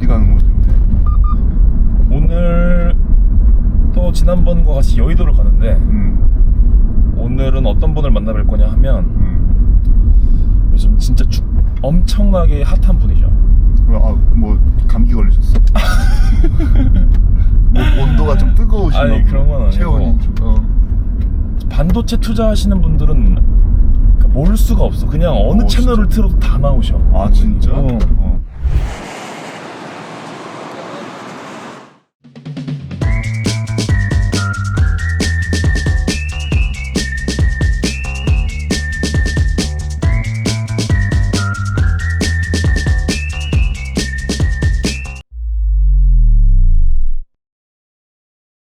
어디 가는 거죠? 오늘 또 지난번과 같이 여의도를 가는데 오늘은 어떤 분을 만나뵐 거냐 하면 요즘 진짜 엄청나게 핫한 분이죠. 뭐 감기 걸리셨어? 뭐 온도가 좀 뜨거우신가? 아니 그런 건 아니고 체온이 반도체 투자하시는 분들은 그러니까 모를 수가 없어. 그냥 어느 채널을 진짜? 틀어도 다 나오셔. 아 진짜?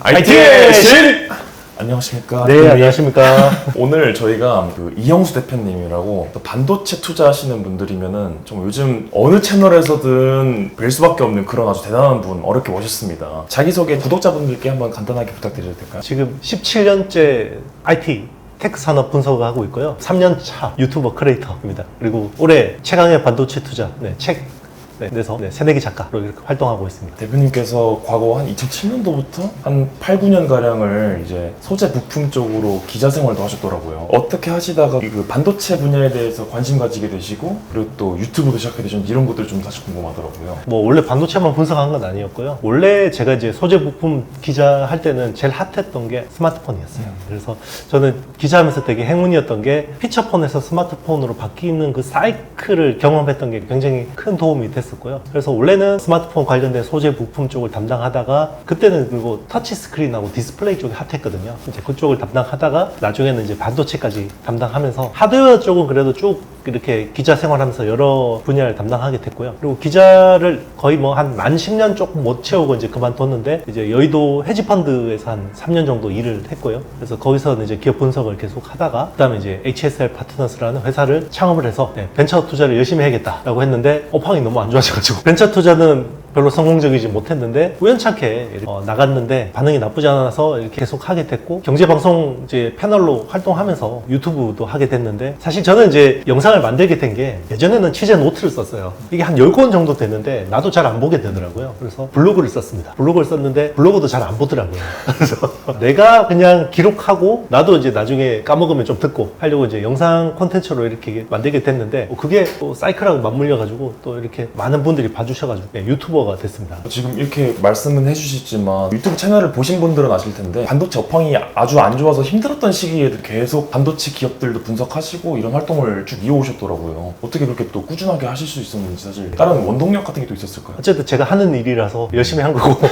IT의 신! 안녕하십니까. 네, 안녕하십니까. 오늘 저희가 그 이영수 대표님이라고 또 반도체 투자하시는 분들이면은 좀 요즘 어느 채널에서든 뵐 수밖에 없는 그런 아주 대단한 분 어렵게 모셨습니다. 자기소개 구독자분들께 한번 간단하게 부탁드려도 될까요? 지금 17년째 IT 테크 산업 분석을 하고 있고요. 3년 차 유튜버 크리에이터입니다. 그리고 올해 최강의 반도체 투자 책에서 새내기 작가로 이렇게 활동하고 있습니다. 대표님께서 과거 한 2007년도부터 한 8, 9년가량을 이제 소재 부품 쪽으로 기자 생활도 하셨더라고요. 어떻게 하시다가 그 반도체 분야에 대해서 관심 가지게 되시고 그리고 또 유튜브도 시작하게 되셨는지 이런 것들이 좀 사실 궁금하더라고요. 뭐 원래 반도체만 분석한 건 아니었고요. 원래 제가 이제 소재 부품 기자 할 때는 제일 핫했던 게 스마트폰이었어요. 그래서 저는 기자하면서 되게 행운이었던 게 피처폰에서 스마트폰으로 바뀌는 그 사이클을 경험했던 게 굉장히 큰 도움이 됐었고요. 그래서 원래는 스마트폰 관련된 소재 부품 쪽을 담당하다가 그때는 그리고 터치 스크린하고 디스플레이 쪽이 핫했거든요. 이제 그쪽을 담당하다가 나중에는 이제 반도체까지 담당하면서 하드웨어 쪽은 그래도 쭉 이렇게 기자 생활하면서 여러 분야를 담당하게 됐고요. 그리고 기자를 거의 뭐 한 만 10년 조금 못 채우고 이제 그만뒀는데 이제 여의도 헤지펀드에서 한 3년 정도 일을 했고요. 그래서 거기서는 이제 기업 분석을 계속 하다가 그다음에 이제 HSL 파트너스라는 회사를 창업을 해서 벤처 투자를 열심히 해야겠다라고 했는데 업황이 너무 안 좋아져가지고 벤처 투자는 별로 성공적이지 못했는데 우연찮게 나갔는데 반응이 나쁘지 않아서 이렇게 계속 하게 됐고 경제방송 이제 패널로 활동하면서 유튜브도 하게 됐는데 사실 저는 이제 영상을 만들게 된 게 예전에는 취재 노트를 썼어요. 이게 한 10권 정도 됐는데 나도 잘 안 보게 되더라고요. 그래서 블로그를 썼습니다. 블로그를 썼는데 블로그도 잘 안 보더라고요. 그래서 내가 그냥 기록하고 나도 이제 나중에 까먹으면 좀 듣고 하려고 이제 영상 콘텐츠로 이렇게 만들게 됐는데 그게 또 사이클하고 맞물려 가지고 또 이렇게 많은 분들이 봐주셔가지고 유튜버가 됐습니다. 지금 이렇게 말씀은 해주시지만 유튜브 채널을 보신 분들은 아실 텐데 반도체 업황이 아주 안 좋아서 힘들었던 시기에도 계속 반도체 기업들도 분석하시고 이런 활동을 쭉 이어오셨더라고요. 어떻게 그렇게 또 꾸준하게 하실 수 있었는지 사실 다른 원동력 같은 게 또 있었을까요? 어쨌든 제가 하는 일이라서 열심히 한 거고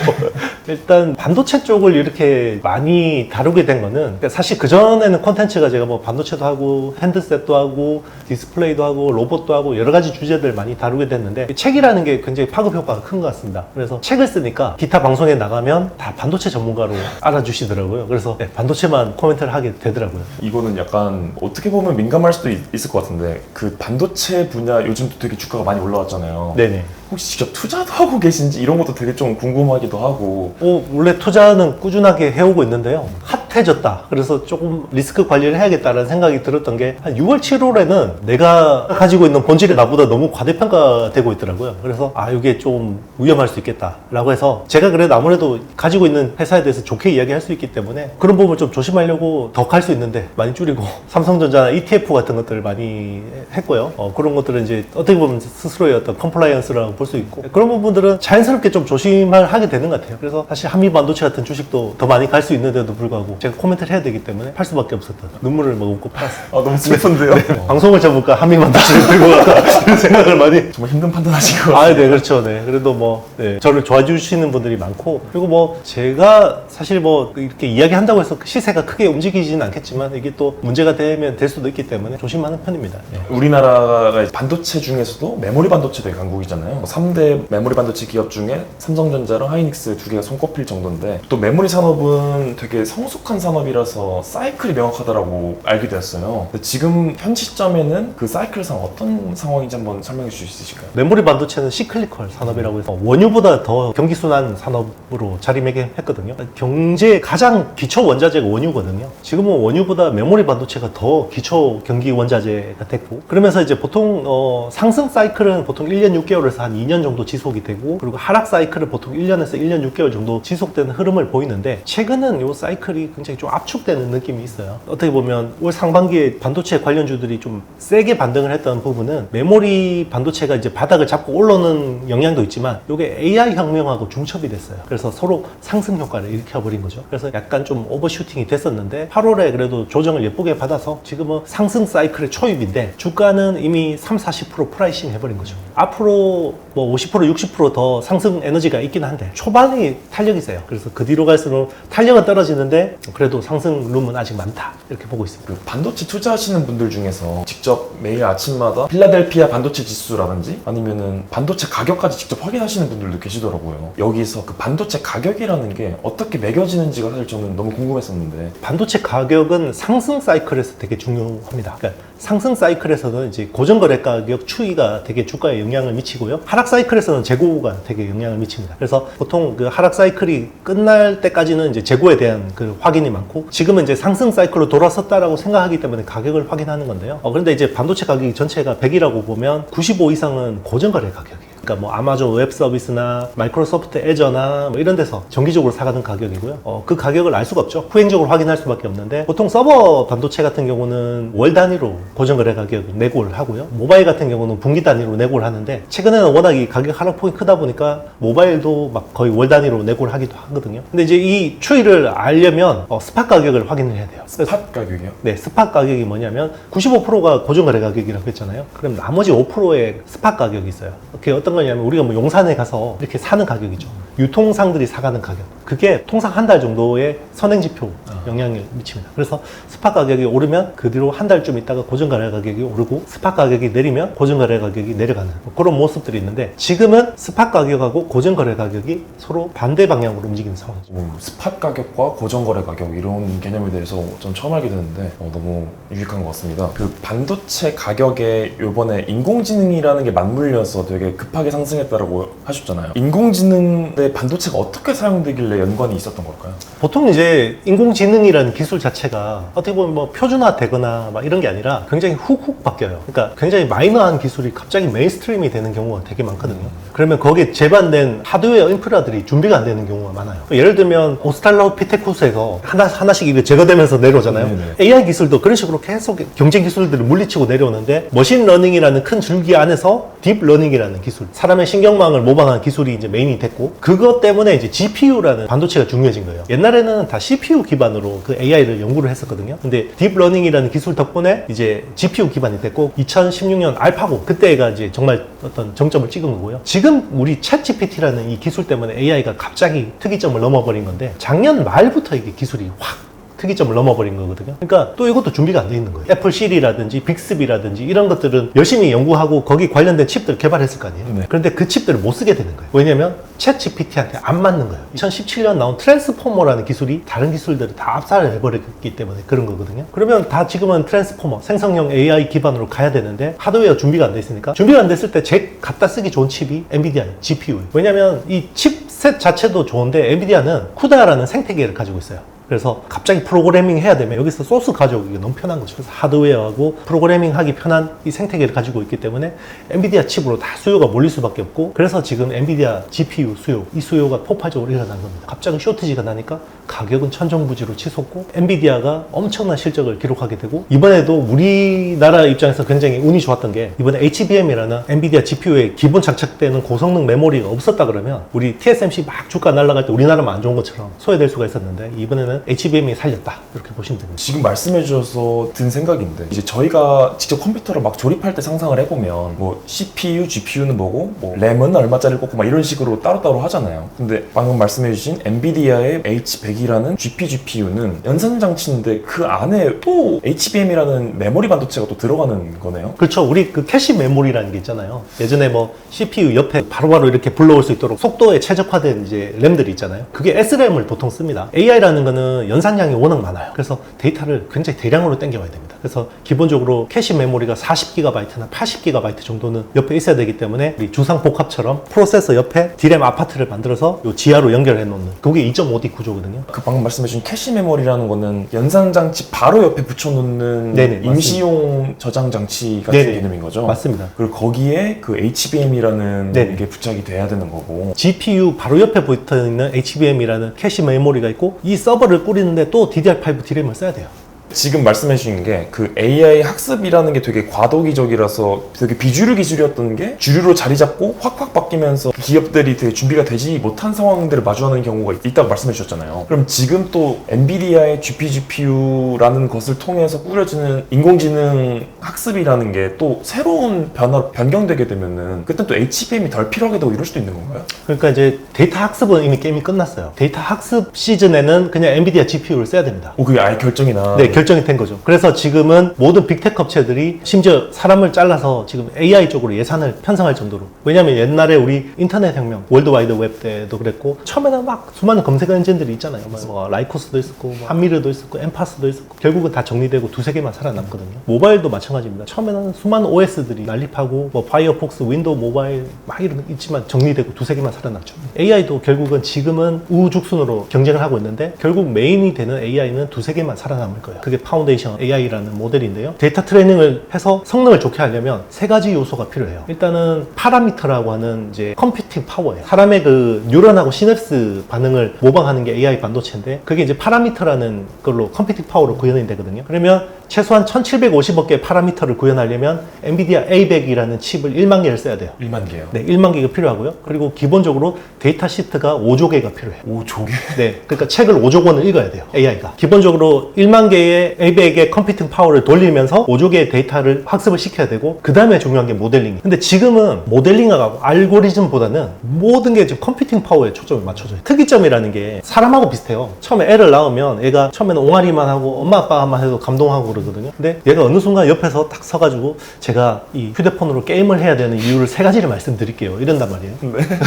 일단 반도체 쪽을 이렇게 많이 다루게 된 거는 사실 그전에는 콘텐츠가 제가 뭐 반도체도 하고 핸드셋도 하고 디스플레이도 하고 로봇도 하고 여러 가지 주제들 많이 다루게 됐는데 책이라는 게 굉장히 파급 효과가 큰 것 같습니다. 그래서 책을 쓰니까 기타 방송에 나가면 다 반도체 전문가로 알아주시더라고요. 그래서 반도체만 코멘트를 하게 되더라고요. 이거는 약간 어떻게 보면 민감할 수도 있을 것 같은데 그 반도체 분야 요즘도 되게 주가가 많이 올라왔잖아요. 네네. 혹시 직접 투자도 하고 계신지 이런 것도 되게 좀 궁금하기도 하고. 원래 투자는 꾸준하게 해오고 있는데요. 핫해졌다. 그래서 조금 리스크 관리를 해야겠다는 생각이 들었던 게 한 6월, 7월에는 내가 가지고 있는 본질이 나보다 너무 과대평가되고 있더라고요. 그래서 이게 좀 위험할 수 있겠다라고 해서 제가 그래도 아무래도 가지고 있는 회사에 대해서 좋게 이야기할 수 있기 때문에 그런 부분을 좀 조심하려고 더 갈 수 있는데 많이 줄이고 삼성전자나 ETF 같은 것들을 많이 했고요. 그런 것들은 이제 어떻게 보면 스스로의 어떤 컴플라이언스라고 볼 수 있고 그런 부분들은 자연스럽게 좀 조심을 하게 되는 것 같아요. 그래서 사실 한미반도체 같은 주식도 더 많이 갈 수 있는데도 불구하고 제가 코멘트를 해야 되기 때문에 팔 수밖에 없었던 눈물을 머금고 팔았어요. 너무 슬픈데요? 방송을 접을까 한미반도체를 들고 갈까 이런 생각을 많이 정말 힘든 판단하신 것 같아요. 네, 그렇죠. 네. 그래도 저를 좋아해 주시는 분들이 많고, 그리고 제가 사실 이렇게 이야기한다고 해서 시세가 크게 움직이지는 않겠지만, 이게 또 문제가 되면 될 수도 있기 때문에 조심하는 편입니다. 네. 우리나라가 반도체 중에서도 메모리 반도체 되게 강국이잖아요. 3대 메모리 반도체 기업 중에 삼성전자랑 하이닉스 두 개가 손꼽힐 정도인데 또 메모리 산업은 되게 성숙한 산업이라서 사이클이 명확하다라고 알게 되었어요. 근데 지금 현 시점에는 그 사이클상 어떤 상황인지 한번 설명해 주실 수 있으실까요? 메모리 반도체는 시클리컬 산업이라고 해서 원유보다 더 경기순환 산업으로 자리매김했거든요. 경제 가장 기초 원자재가 원유거든요. 지금은 원유보다 메모리 반도체가 더 기초 경기 원자재가 됐고, 그러면서 이제 보통 상승 사이클은 보통 1년 6개월에서 한 2년 정도 지속이 되고, 그리고 하락 사이클은 보통 1년에서 1년 6개월 정도 지속되는 흐름을 보이는데, 최근은 이 사이클이 굉장히 좀 압축되는 느낌이 있어요. 어떻게 보면 올 상반기에 반도체 관련주들이 좀 세게 반등을 했던 부분은 메모리 반도체가 이제 바닥을 잡고 올라오는 영향도 있지만, 이게 AI 혁명하고 중첩이 됐어요. 그래서 서로 상승 효과를 일으켜버린 거죠. 그래서 약간 좀 오버슈팅이 됐었는데 8월에 그래도 조정을 예쁘게 받아서 지금은 상승 사이클의 초입인데, 주가는 이미 30-40% 프라이싱 해버린 거죠. 앞으로 뭐 50% 60% 더 상승 에너지가 있긴 한데 초반이 탄력이 세요. 그래서 그 뒤로 갈수록 탄력은 떨어지는데 그래도 상승 룸은 아직 많다, 이렇게 보고 있습니다. 그 반도체 투자하시는 분들 중에서 직접 매일 아침마다 필라델피아 반도체 지수라든지 아니면은 반도체 가격까지 직접 확인하시는 분들도 계시더라고요. 여기서 그 반도체 가격이라는 게 어떻게 매겨지는지가 사실 저는 너무 궁금했었는데, 반도체 가격은 상승 사이클에서 되게 중요합니다. 그러니까 상승 사이클에서는 이제 고정거래 가격 추이가 되게 주가에 영향을 미치고요. 하락 사이클에서는 재고가 되게 영향을 미칩니다. 그래서 보통 그 하락 사이클이 끝날 때까지는 이제 재고에 대한 그 확인이 많고, 지금은 이제 상승 사이클로 돌아섰다라고 생각하기 때문에 가격을 확인하는 건데요. 그런데 이제 반도체 가격이 전체가 100이라고 보면 95 이상은 고정거래 가격이에요. 그러니까 뭐 아마존 웹 서비스나 마이크로소프트 애저나 뭐 이런 데서 정기적으로 사가는 가격이고요. 그 가격을 알 수가 없죠. 후행적으로 확인할 수밖에 없는데, 보통 서버 반도체 같은 경우는 월 단위로 고정거래 가격 내고를 하고요. 모바일 같은 경우는 분기 단위로 내고를 하는데, 최근에는 워낙 이 가격 하락폭이 크다 보니까 모바일도 막 거의 월 단위로 내고를 하기도 하거든요. 근데 이제 이 추이를 알려면 스팟 가격을 확인을 해야 돼요. 스팟 가격이요? 네, 스팟 가격이 뭐냐면 95%가 고정거래 가격이라고 했잖아요. 그럼 나머지 5%의 스팟 가격이 있어요. 그게 어떤 거냐면, 우리가 뭐 용산에 가서 이렇게 사는 가격이죠. 유통상들이 사가는 가격. 그게 통상 한 달 정도의 선행지표 영향을 미칩니다. 그래서 스팟 가격이 오르면 그 뒤로 한 달쯤 있다가 고정거래 가격이 오르고, 스팟 가격이 내리면 고정거래 가격이 내려가는 그런 모습들이 있는데, 지금은 스팟 가격하고 고정거래 가격이 서로 반대 방향으로 움직이는 상황이죠. 스팟 가격과 고정거래 가격 이런 개념에 대해서 전 처음 알게 됐는데 너무 유익한 것 같습니다. 그 반도체 가격에 요번에 인공지능이라는 게 맞물려서 되게 급하게 상승했다라고 하셨잖아요. 인공지능의 반도체가 어떻게 사용되길래 연관이 있었던 걸까요? 보통 이제 인공지능이라는 기술 자체가 어떻게 보면 뭐 표준화되거나 막 이런 게 아니라 굉장히 훅훅 바뀌어요. 그러니까 굉장히 마이너한 기술이 갑자기 메인스트림이 되는 경우가 되게 많거든요. 그러면 거기에 제반된 하드웨어 인프라들이 준비가 안 되는 경우가 많아요. 예를 들면 오스트랄로피테쿠스에서 하나씩 이게 제거되면서 내려오잖아요. 네네. AI 기술도 그런 식으로 계속 경쟁 기술들을 물리치고 내려오는데, 머신러닝이라는 큰 줄기 안에서 딥러닝이라는 기술, 사람의 신경망을 모방하는 기술이 이제 메인이 됐고, 그것 때문에 이제 GPU라는 반도체가 중요해진 거예요. 옛날에는 다 CPU 기반으로 그 AI를 연구를 했었거든요. 근데 딥러닝이라는 기술 덕분에 이제 GPU 기반이 됐고, 2016년 알파고, 그때가 이제 정말 어떤 정점을 찍은 거고요. 지금 우리 챗GPT라는 이 기술 때문에 AI가 갑자기 특이점을 넘어버린 건데, 작년 말부터 이게 기술이 확 특이점을 넘어버린 거거든요. 그러니까 또 이것도 준비가 안 돼 있는 거예요. 애플 시리라든지 빅스비라든지 이런 것들은 열심히 연구하고 거기 관련된 칩들 개발했을 거 아니에요. 네. 그런데 그 칩들을 못 쓰게 되는 거예요. 왜냐면 챗 GPT한테 안 맞는 거예요. 2017년 나온 트랜스포머라는 기술이 다른 기술들을 다 압살을 해버렸기 때문에 그런 거거든요. 그러면 다 지금은 트랜스포머, 생성형 AI 기반으로 가야 되는데, 하드웨어 준비가 안 돼 있으니까, 준비가 안 됐을 때 제일 갖다 쓰기 좋은 칩이 엔비디아예요. GPU. 왜냐면 이 칩셋 자체도 좋은데 엔비디아는 쿠다라는 생태계를 가지고 있어요. 그래서 갑자기 프로그래밍 해야 되면 여기서 소스 가져오기가 너무 편한 거죠. 그래서 하드웨어하고 프로그래밍 하기 편한 이 생태계를 가지고 있기 때문에 엔비디아 칩으로 다 수요가 몰릴 수밖에 없고, 그래서 지금 엔비디아 GPU 수요, 이 수요가 폭발적으로 일어난 겁니다. 갑자기 쇼티지가 나니까 가격은 천정부지로 치솟고, 엔비디아가 엄청난 실적을 기록하게 되고, 이번에도 우리나라 입장에서 굉장히 운이 좋았던 게, 이번에 HBM이라는 엔비디아 GPU에 기본 장착되는 고성능 메모리가 없었다 그러면 우리 TSMC 막 주가 날아갈 때 우리나라만 안 좋은 것처럼 소외될 수가 있었는데, 이번에는 HBM이 살렸다, 이렇게 보시면 됩니다. 지금 말씀해 주셔서 든 생각인데, 이제 저희가 직접 컴퓨터를 막 조립할 때 상상을 해보면 뭐 CPU, GPU는 뭐고, 뭐 램은 얼마짜리 꽂고 막 이런 식으로 따로따로 하잖아요. 근데 방금 말씀해 주신 엔비디아의 H100이라는 GPGPU는 연산장치인데 그 안에 또 HBM이라는 메모리 반도체가 또 들어가는 거네요. 그렇죠. 우리 그 캐시 메모리라는 게 있잖아요. 예전에 뭐 CPU 옆에 바로바로 이렇게 불러올 수 있도록 속도에 최적화된 이제 램들이 있잖아요. 그게 SRAM을 보통 씁니다. AI라는 거는 경우에는 연산량이 워낙 많아요. 그래서 데이터를 굉장히 대량으로 땡겨와야 됩니다. 그래서 기본적으로 캐시 메모리가 40GB나 80GB 정도는 옆에 있어야 되기 때문에 우리 주상복합처럼 프로세서 옆에 D램 아파트를 만들어서 요 지하로 연결해 놓는 그게 2.5D 구조거든요. 그 방금 말씀해주신 캐시 메모리라는 거는 연산 장치 바로 옆에 붙여놓는 네네, 임시용 저장 장치 같은 네네. 개념인 거죠? 맞습니다. 그리고 거기에 그 HBM이라는 네네. 게 부착이 돼야 되는 거고. GPU 바로 옆에 붙어 있는 HBM이라는 캐시 메모리가 있고 이 서버를 꾸리는데 또 DDR5 D램을 써야 돼요. 지금 말씀해 주신 게 그 AI 학습이라는 게 되게 과도기적이라서 되게 비주류 기술이었던 게 주류로 자리 잡고 확확 바뀌면서 기업들이 되게 준비가 되지 못한 상황들을 마주하는 경우가 있다고 말씀해 주셨잖아요. 그럼 지금 또 엔비디아의 GPGPU라는 것을 통해서 꾸려지는 인공지능 학습이라는 게 또 새로운 변화로 변경되게 되면은 그때 또 HBM이 덜 필요하게 되고 이럴 수도 있는 건가요? 그러니까 이제 데이터 학습은 이미 게임이 끝났어요. 데이터 학습 시즌에는 그냥 엔비디아 GPU를 써야 됩니다. 그게 아예 결정이나. 네, 결정이 된 거죠. 그래서 지금은 모든 빅테크 업체들이 심지어 사람을 잘라서 지금 AI 쪽으로 예산을 편성할 정도로. 왜냐면 옛날에 우리 인터넷 혁명, 월드와이드 웹 때도 그랬고 처음에는 막 수많은 검색 엔진들이 있잖아요. 뭐 라이코스도 있었고 뭐 한미르도 있었고 엠파스도 있었고 결국은 다 정리되고 두세 개만 살아남거든요. 모바일도 마찬가지입니다. 처음에는 수많은 OS들이 난립하고 뭐 파이어폭스, 윈도우 모바일 막 이런 거 있지만 정리되고 두세 개만 살아남죠. AI도 결국은 지금은 우후죽순으로 경쟁을 하고 있는데 결국 메인이 되는 AI는 두세 개만 살아남을 거예요. 그게 파운데이션 AI라는 모델인데요. 데이터 트레이닝을 해서 성능을 좋게 하려면 세 가지 요소가 필요해요. 일단은 파라미터라고 하는 이제 컴퓨팅 파워예요. 사람의 그 뉴런하고 시냅스 반응을 모방하는 게 AI 반도체인데 그게 이제 파라미터라는 걸로 컴퓨팅 파워로 구현이 되거든요. 그러면 최소한 1750억 개의 파라미터를 구현하려면 엔비디아 A100이라는 칩을 1만 개를 써야 돼요. 1만 개요? 네, 1만 개가 필요하고요. 그리고 기본적으로 데이터 시트가 5조 개가 필요해요. 5조 개? 네, 그러니까 책을 5조 권을 읽어야 돼요. AI가. 기본적으로 1만 개의 A100의 컴퓨팅 파워를 돌리면서 5조 개의 데이터를 학습을 시켜야 되고 그 다음에 중요한 게 모델링. 근데 지금은 모델링하고 알고리즘보다는 모든 게 지금 컴퓨팅 파워에 초점을 맞춰줘요. 특이점이라는 게 사람하고 비슷해요. 처음에 애를 낳으면 애가 처음에는 옹알이만 하고 엄마 아빠만 해도 감동하고 그러거든요. 근데 얘가 어느 순간 옆에서 딱 서가지고 제가 이 휴대폰으로 게임을 해야 되는 이유를 세 가지를 말씀드릴게요. 이런단 말이에요. 네.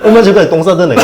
얼마 전까지 똥 싸던 애가.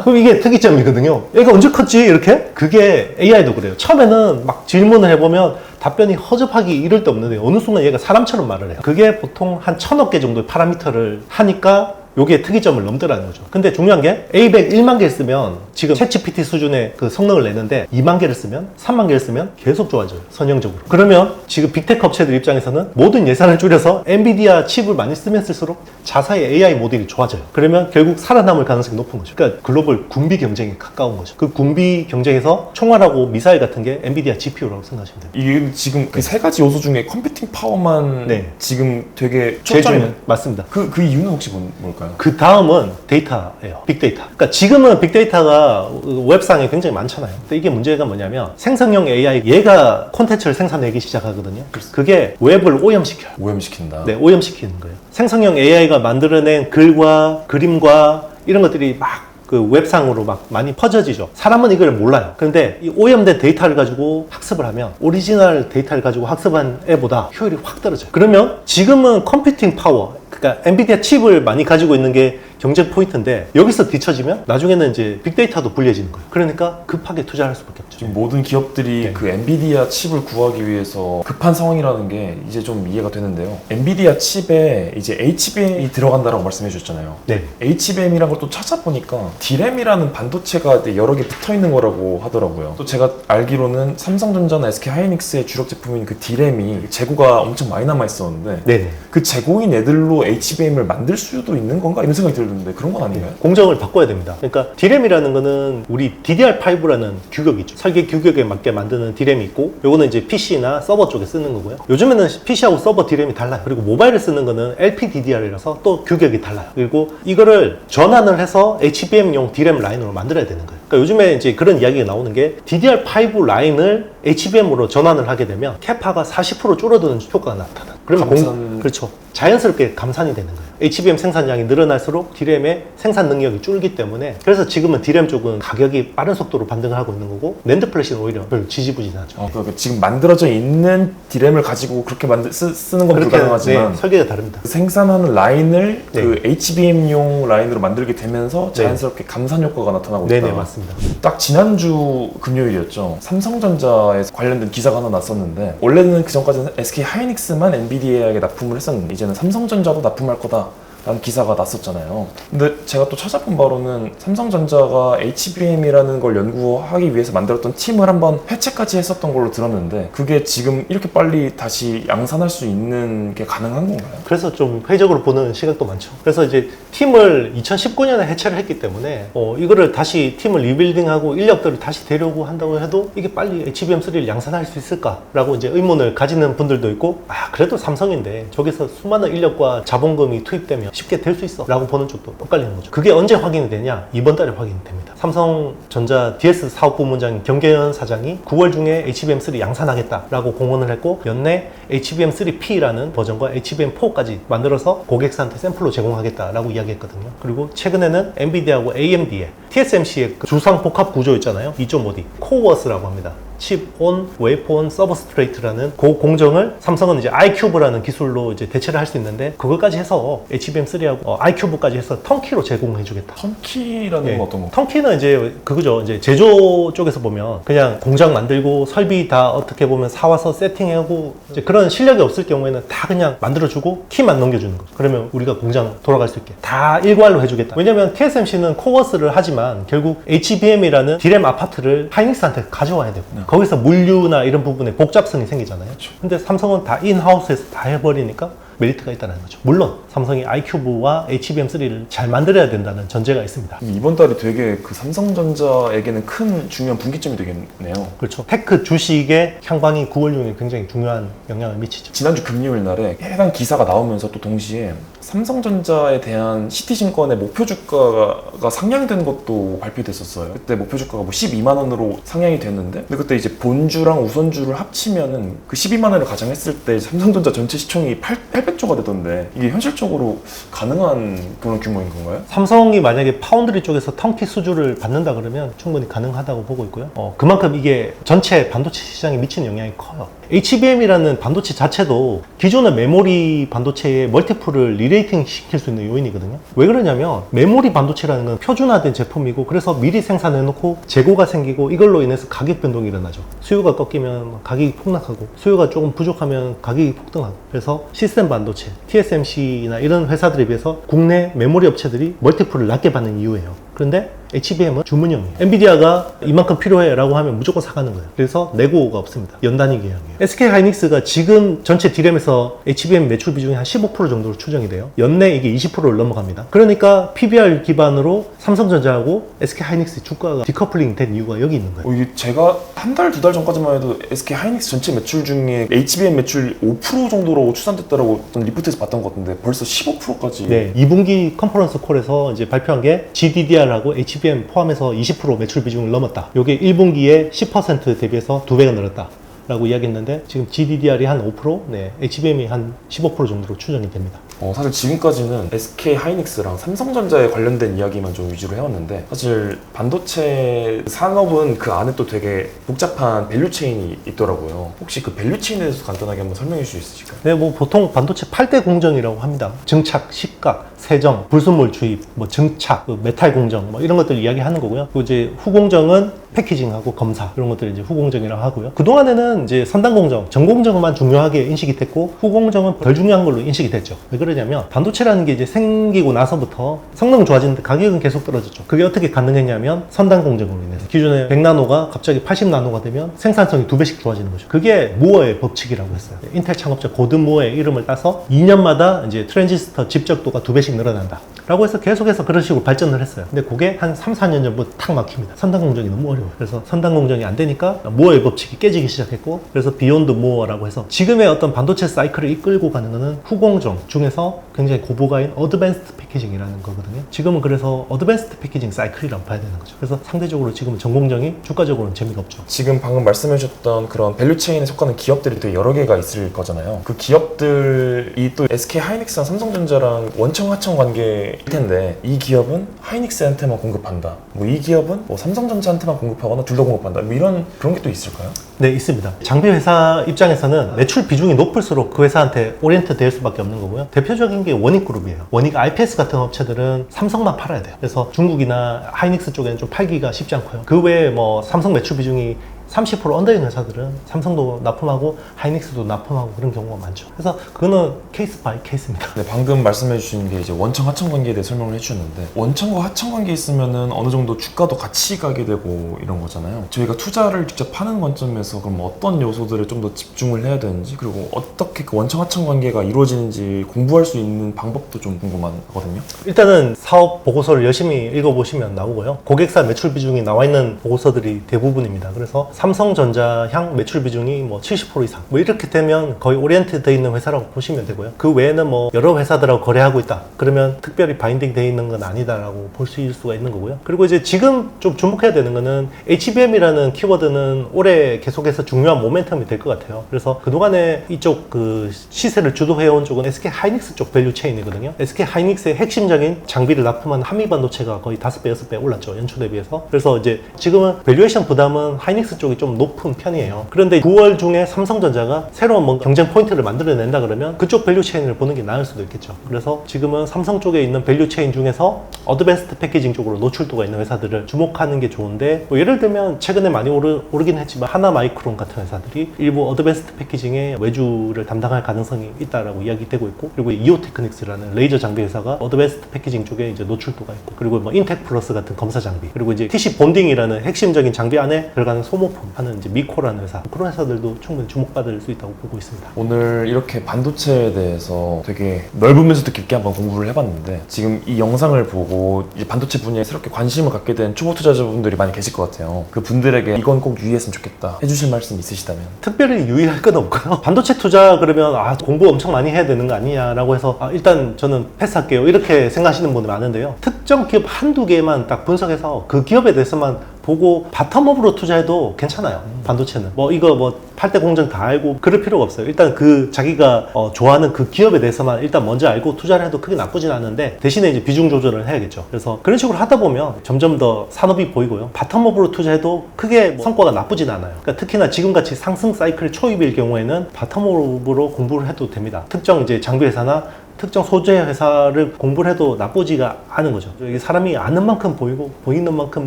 그럼 이게 특이점이거든요. 얘가 언제 컸지? 이렇게? 그게 AI도 그래요. 처음에는 막 질문을 해보면 답변이 허접하기 이를 데 없는데 어느 순간 얘가 사람처럼 말을 해요. 그게 보통 한 1000억 개 정도의 파라미터를 하니까 요게 특이점을 넘더라는 거죠. 근데 중요한 게 A100 1만 개를 쓰면 지금 챗GPT 수준의 그 성능을 내는데 2만 개를 쓰면 3만 개를 쓰면 계속 좋아져요. 선형적으로. 그러면 지금 빅테크 업체들 입장에서는 모든 예산을 줄여서 엔비디아 칩을 많이 쓰면 쓸수록 자사의 AI 모델이 좋아져요. 그러면 결국 살아남을 가능성이 높은 거죠. 그러니까 글로벌 군비 경쟁에 가까운 거죠. 그 군비 경쟁에서 총알하고 미사일 같은 게 엔비디아 GPU라고 생각하시면 돼요. 이게 지금 그 세 가지 요소 중에 컴퓨팅 파워만 네. 지금 되게 제일 초점이 중요한 맞습니다. 그 이유는 혹시 뭘까요? 그 다음은 데이터예요. 빅데이터. 그러니까 지금은 빅데이터가 웹상에 굉장히 많잖아요. 근데 이게 문제가 뭐냐면 생성형 AI 얘가 콘텐츠를 생산하기 시작하거든요. 그게 웹을 오염시켜요. 오염시킨다. 네, 오염시키는 거예요. 생성형 AI가 만들어낸 글과 그림과 이런 것들이 막 그 웹상으로 막 많이 퍼져지죠. 사람은 이걸 몰라요. 그런데 이 오염된 데이터를 가지고 학습을 하면 오리지널 데이터를 가지고 학습한 애보다 효율이 확 떨어져요. 그러면 지금은 컴퓨팅 파워, 그러니까 엔비디아 칩을 많이 가지고 있는 게 경쟁 포인트인데 여기서 뒤처지면 나중에는 이제 빅데이터도 불리해지는 거예요. 그러니까 급하게 투자를 할 수밖에 없죠. 지금 모든 기업들이 네. 그 엔비디아 칩을 구하기 위해서 급한 상황이라는 게 이제 좀 이해가 되는데요. 엔비디아 칩에 이제 HBM이 들어간다라고 말씀해 주셨잖아요. 네. HBM이라는 걸 또 찾아보니까 D램이라는 반도체가 여러 개 붙어 있는 거라고 하더라고요. 또 제가 알기로는 삼성전자나 SK하이닉스의 주력 제품인 그 D램이 재고가 엄청 많이 남아 있었는데 네네. 그 재고인 애들로 HBM을 만들 수도 있는 건가? 이런 생각이 들었는데 그런 건 아닌가요? 공정을 바꿔야 됩니다. 그러니까 D램이라는 거는 우리 DDR5라는 규격이 있죠. 설계 규격에 맞게 만드는 D램이 있고 요거는 이제 PC나 서버 쪽에 쓰는 거고요. 요즘에는 PC하고 서버 D램이 달라요. 그리고 모바일을 쓰는 거는 LPDDR이라서 또 규격이 달라요. 그리고 이거를 전환을 해서 HBM용 D램 라인으로 만들어야 되는 거예요. 그러니까 요즘에 이제 그런 이야기가 나오는 게 DDR5 라인을 HBM으로 전환을 하게 되면 캐파가 40% 줄어드는 효과가 나타나요. 그러면 감산... 그렇죠. 자연스럽게 감산이 되는 거예요. HBM 생산량이 늘어날수록 D램의 생산 능력이 줄기 때문에 그래서 지금은 D램 쪽은 가격이 빠른 속도로 반등을 하고 있는 거고 낸드 플래시는 오히려 별로 지지부진하죠. 그러니까 지금 만들어져 있는 D램을 가지고 그렇게 쓰는 건 불가능하지만 네, 설계가 다릅니다. 생산하는 라인을 네. 그 HBM용 라인으로 만들게 되면서 자연스럽게 감산 효과가 나타나고 있다. 네네, 맞습니다. 딱 지난주 금요일이었죠. 삼성전자에 관련된 기사가 하나 났었는데 원래는 그 전까지는 SK 하이닉스만 엔비디아에게 납품을 했었는데 이제는 삼성전자도 납품할 거다 라는 기사가 났었잖아요. 근데 제가 또 찾아본 바로는 삼성전자가 HBM이라는 걸 연구하기 위해서 만들었던 팀을 한번 해체까지 했었던 걸로 들었는데 그게 지금 이렇게 빨리 다시 양산할 수 있는 게 가능한 건가요? 그래서 좀 회의적으로 보는 시각도 많죠. 그래서 이제 팀을 2019년에 해체를 했기 때문에 이거를 다시 팀을 리빌딩하고 인력들을 다시 데려오고 한다고 해도 이게 빨리 HBM3를 양산할 수 있을까라고 이제 의문을 가지는 분들도 있고 그래도 삼성인데 저기서 수많은 인력과 자본금이 투입되면 쉽게 될 수 있어 라고 보는 쪽도 엇갈리는 거죠. 그게 언제 확인이 되냐? 이번 달에 확인이 됩니다. 삼성전자 DS 사업부문장인 경계현 사장이 9월 중에 HBM3 양산하겠다라고 공언을 했고 연내 HBM3P라는 버전과 HBM4까지 만들어서 고객사한테 샘플로 제공하겠다라고 이야기했거든요. 그리고 최근에는 엔비디아하고 AMD의 TSMC의 그 주상 복합 구조 있잖아요. 2.5D 코어스라고 합니다. 칩 온 웨이퍼 온 서브스트레이트라는 그 공정을 삼성은 이제 iCube라는 기술로 이제 대체를 할 수 있는데 그것까지 해서 HBM3하고 iCube까지 해서 턴키로 제공해 주겠다. 턴키라는 건 어떤 거? 턴키는 이제 그거죠. 이제 제조 쪽에서 보면 그냥 공장 만들고 설비 다 어떻게 보면 사와서 세팅하고 이제 그런 실력이 없을 경우에는 다 그냥 만들어주고 키만 넘겨주는 거죠. 그러면 우리가 공장 돌아갈 수 있게 다 일괄로 해주겠다. 왜냐면 TSMC는 코어스를 하지만 결국 HBM이라는 D램 아파트를 하이닉스한테 가져와야 되고 거기서 물류나 이런 부분에 복잡성이 생기잖아요. 근데 삼성은 다 인하우스에서 다 해버리니까 메리트가 있다는 거죠. 물론 삼성이 iCube와 HBM3를 잘 만들어야 된다는 전제가 있습니다. 이번 달이 되게 그 삼성전자에게는 큰 중요한 분기점이 되겠네요. 그렇죠. 테크 주식의 향방이 9월 중에 굉장히 중요한 영향을 미치죠. 지난주 금요일 날에 해당 기사가 나오면서 또 동시에 삼성전자에 대한 시티증권의 목표 주가가 상향이 된 것도 발표됐었어요. 그때 목표 주가가 뭐 12만 원으로 상향이 됐는데 근데 그때 이제 본주랑 우선주를 합치면은 그 12만 원을 가정했을 때 삼성전자 전체 시총이 800조가 되던데 이게 현실적으로 가능한 그런 규모인 건가요? 삼성이 만약에 파운드리 쪽에서 턴키 수주를 받는다 그러면 충분히 가능하다고 보고 있고요. 그만큼 이게 전체 반도체 시장에 미치는 영향이 커요. HBM이라는 반도체 자체도 기존의 메모리 반도체의 멀티플을 리레이팅 시킬 수 있는 요인이거든요. 왜 그러냐면 메모리 반도체라는 건 표준화된 제품이고 그래서 미리 생산해 놓고 재고가 생기고 이걸로 인해서 가격 변동이 일어나죠. 수요가 꺾이면 가격이 폭락하고 수요가 조금 부족하면 가격이 폭등하고 그래서 시스템 반도체, TSMC나 이런 회사들에 비해서 국내 메모리 업체들이 멀티플을 낮게 받는 이유예요. 그런데 HBM은 주문형이에요. 엔비디아가 이만큼 필요해 라고 하면 무조건 사가는 거예요. 그래서 내고가 없습니다. 연단위 계약이에요. SK 하이닉스가 지금 전체 D램에서 HBM 매출 비중이 한 15% 정도로 추정이 돼요. 연내 이게 20%를 넘어갑니다. 그러니까 PBR 기반으로 삼성전자하고 SK 하이닉스 주가가 디커플링 된 이유가 여기 있는 거예요. 이게 제가 한 달, 두 달 전까지만 해도 SK 하이닉스 전체 매출 중에 HBM 매출 5% 정도로 추산됐다라고 리포트에서 봤던 것 같은데 벌써 15%까지. 네, 2분기 컨퍼런스 콜에서 이제 발표한 게 GDDR하고 HBM 포함해서 20% 매출 비중을 넘었다. 이게 1분기에 10% 대비해서 2배가 늘었다. 라고 이야기했는데 지금 GDDR이 한 5%, HBM이 한 15% 정도로 추정이 됩니다. 사실 지금까지는 SK 하이닉스랑 삼성전자에 관련된 이야기만 좀 위주로 해왔는데 사실 반도체 산업은 그 안에 또 되게 복잡한 밸류체인이 있더라고요. 혹시 그 밸류체인에 대해서 간단하게 한번 설명해 주실 수 있을까요? 네, 뭐 보통 반도체 8대 공정이라고 합니다. 증착, 식각, 세정, 불순물 주입, 뭐 증착, 메탈 공정 뭐 이런 것들 이야기하는 거고요. 그리고 이제 후공정은 패키징하고 검사 이런 것들 이제 후공정이라고 하고요. 그동안에는 이제 선단 공정, 전 공정만 중요하게 인식이 됐고 후공정은 덜 중요한 걸로 인식이 됐죠. 왜 그러냐면 반도체라는 게 이제 생기고 나서부터 성능 좋아지는데 가격은 계속 떨어졌죠. 그게 어떻게 가능했냐면 선단 공정으로 인해서 기존에 100나노가 갑자기 80나노가 되면 생산성이 2배씩 좋아지는 거죠. 그게 무어의 법칙이라고 했어요. 인텔 창업자 고든 무어의 이름을 따서 2년마다 이제 트랜지스터 집적도가 2배씩 늘어난다. 라고 해서 계속해서 그런 식으로 발전을 했어요. 근데 그게 한 3, 4년 전부터 탁 막힙니다. 선단 공정이 너무 어려워요. 거예요. 그래서 선단 공정이 안 되니까 모어의 법칙이 깨지기 시작했고, 그래서 비욘드 모어라고 해서 지금의 어떤 반도체 사이클을 이끌고 가는 거는 후공정 중에서 굉장히 고부가인 어드밴스드 패키징이라는 거거든요. 지금은 그래서 어드밴스드 패키징 사이클이라고 봐야 되는 거죠. 그래서 상대적으로 지금은 전공정이 주가적으로는 재미가 없죠. 지금 방금 말씀해 주셨던 그런 밸류체인에 속하는 기업들이 되게 여러 개가 있을 거잖아요. 그 기업들이 또 SK 하이닉스랑 삼성전자랑 원청 하청 관계일 텐데, 이 기업은 하이닉스한테만 공급한다, 뭐 이 기업은 뭐 삼성전자한테만 공급하거나 둘 다 공급한다, 뭐 이런 그런 게 또 있을까요? 네, 있습니다. 장비 회사 입장에서는 매출 비중이 높을수록 그 회사한테 오리엔트 될 수밖에 없는 거고요. 대표적인 게 원익그룹이에요. 원익 IPS 같은 업체들은 삼성만 팔아야 돼요. 그래서 중국이나 하이닉스 쪽에는 좀 팔기가 쉽지 않고요. 그 외에 뭐 삼성 매출 비중이 30% 언더인 회사들은 삼성도 납품하고 하이닉스도 납품하고 그런 경우가 많죠. 그래서 그거는 케이스 바이 케이스입니다. 네, 방금 말씀해 주신 게 이제 원청 하청 관계에 대해 설명을 해주셨는데, 원청과 하청 관계 있으면은 어느 정도 주가도 같이 가게 되고 이런 거잖아요. 저희가 투자를 직접 하는 관점에서 그럼 어떤 요소들에 좀 더 집중을 해야 되는지, 그리고 어떻게 그 원청 하청 관계가 이루어지는지 공부할 수 있는 방법도 좀 궁금하거든요. 일단은 사업 보고서를 열심히 읽어보시면 나오고요. 고객사 매출 비중이 나와 있는 보고서들이 대부분입니다. 그래서 삼성전자 향 매출 비중이 뭐 70% 이상, 뭐 이렇게 되면 거의 오리엔트 되어 있는 회사라고 보시면 되고요. 그 외에는 뭐 여러 회사들하고 거래하고 있다, 그러면 특별히 바인딩 되어 있는 건 아니다라고 볼 수가 있는 거고요. 그리고 이제 지금 좀 주목해야 되는 거는 HBM이라는 키워드는 올해 계속해서 중요한 모멘텀이 될 것 같아요. 그래서 그동안에 이쪽 그 시세를 주도해온 쪽은 SK 하이닉스 쪽 밸류 체인이거든요. SK 하이닉스의 핵심적인 장비를 납품하는 한미 반도체가 거의 5배, 6배 올랐죠, 연초 대비해서. 그래서 이제 지금은 밸류에이션 부담은 하이닉스 쪽이 좀 높은 편이에요. 그런데 9월 중에 삼성전자가 새로운 뭔가 경쟁 포인트를 만들어낸다 그러면 그쪽 밸류 체인을 보는 게 나을 수도 있겠죠. 그래서 지금은 삼성 쪽에 있는 밸류 체인 중에서 어드밴스드 패키징 쪽으로 노출도가 있는 회사들을 주목하는 게 좋은데, 뭐 예를 들면 최근에 많이 오르긴 했지만 하나마이크론 같은 회사들이 일부 어드밴스드 패키징의 외주를 담당할 가능성이 있다라고 이야기되고 있고, 그리고 이오테크닉스라는 레이저 장비 회사가 어드밴스드 패키징 쪽에 이제 노출도가 있고, 그리고 뭐 인텍 플러스 같은 검사 장비, 그리고 이제 TC 본딩이라는 핵심적인 장비 안에 들어가는 소모품 하는 이제 미코라는 회사, 그런 회사들도 충분히 주목받을 수 있다고 보고 있습니다. 오늘 이렇게 반도체에 대해서 되게 넓으면서도 깊게 한번 공부를 해봤는데, 지금 이 영상을 보고 이제 반도체 분야에 새롭게 관심을 갖게 된 초보 투자자분들이 많이 계실 것 같아요. 그 분들에게 이건 꼭 유의했으면 좋겠다 해주실 말씀 있으시다면? 특별히 유의할 건 없고요. 반도체 투자 그러면 공부 엄청 많이 해야 되는 거 아니냐라고 해서 일단 저는 패스할게요, 이렇게 생각하시는 분들 많은데요. 특정 기업 한두 개만 딱 분석해서 그 기업에 대해서만 보고 바텀업으로 투자해도 괜찮아요. 반도체는 뭐 이거 뭐 8대 공정 다 알고 그럴 필요가 없어요. 일단 그 자기가 좋아하는 그 기업에 대해서만 일단 먼저 알고 투자를 해도 크게 나쁘진 않은데, 대신에 이제 비중 조절을 해야겠죠. 그래서 그런 식으로 하다 보면 점점 더 산업이 보이고요. 바텀업으로 투자해도 크게 뭐 성과가 나쁘진 않아요. 그러니까 특히나 지금같이 상승 사이클 초입일 경우에는 바텀업으로 공부를 해도 됩니다. 특정 이제 장비 회사나 특정 소재 회사를 공부를 해도 나쁘지가 않은 거죠. 이게 사람이 아는 만큼 보이고 보이는 만큼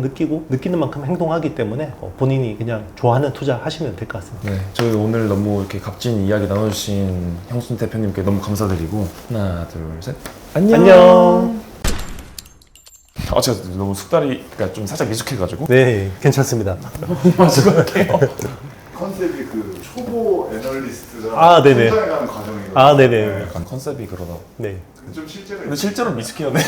느끼고 느끼는 만큼 행동하기 때문에 본인이 그냥 좋아하는 투자 하시면 될 것 같습니다. 네, 저희 오늘 너무 이렇게 값진 이야기 나눠주신 형순 대표님께 너무 감사드리고, 하나, 둘, 셋. 안녕. 제가 너무 숙달이가 좀 살짝 미숙해가지고. 네, 괜찮습니다. 마지막에 컨셉이 그 초보 애널리스트가 네네. 성장해가는 과정이거든요. 네네. 약간 컨셉이 그러다. 네. 좀 실제로 근데 실제로 미숙해요. 네.